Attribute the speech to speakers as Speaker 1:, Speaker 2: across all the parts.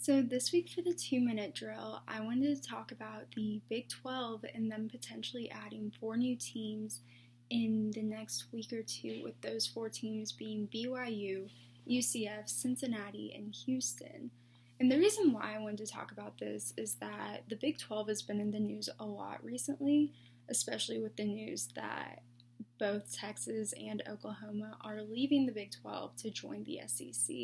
Speaker 1: So, this week for the 2-minute drill, I wanted to talk about the Big 12 and them potentially adding 4 new teams in the next week or two, with those 4 teams being BYU, UCF, Cincinnati, and Houston. And the reason why I wanted to talk about this is that the Big 12 has been in the news a lot recently, especially with the news that both Texas and Oklahoma are leaving the Big 12 to join the SEC.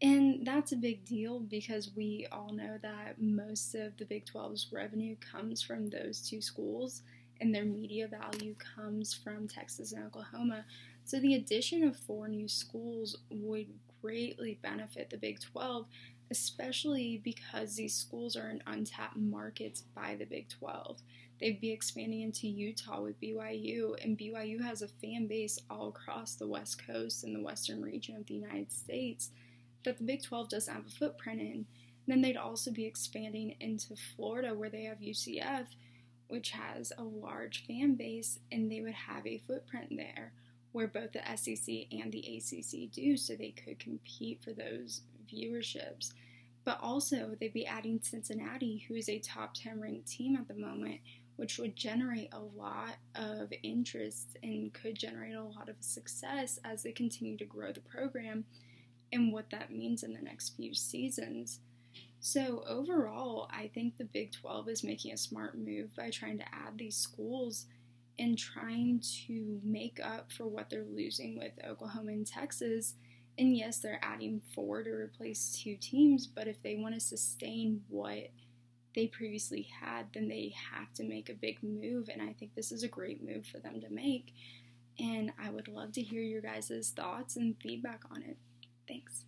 Speaker 1: And that's a big deal because we all know that most of the Big 12's revenue comes from those two schools, and their media value comes from Texas and Oklahoma. So the addition of 4 new schools would greatly benefit the Big 12, especially because these schools are in untapped markets by the Big 12. They'd be expanding into Utah with BYU, and BYU has a fan base all across the West Coast and the western region of the United States that the Big 12 doesn't have a footprint in. Then they'd also be expanding into Florida, where they have UCF, which has a large fan base, and they would have a footprint there where both the SEC and the ACC do, so they could compete for those viewerships. But also, they'd be adding Cincinnati, who is a top 10 ranked team at the moment, which would generate a lot of interest and could generate a lot of success as they continue to grow the program and what that means in the next few seasons. So overall, I think the Big 12 is making a smart move by trying to add these schools and trying to make up for what they're losing with Oklahoma and Texas. And yes, they're adding 4 to replace 2 teams, but if they want to sustain what they previously had, then they have to make a big move, and I think this is a great move for them to make. And I would love to hear your guys' thoughts and feedback on it. Thanks.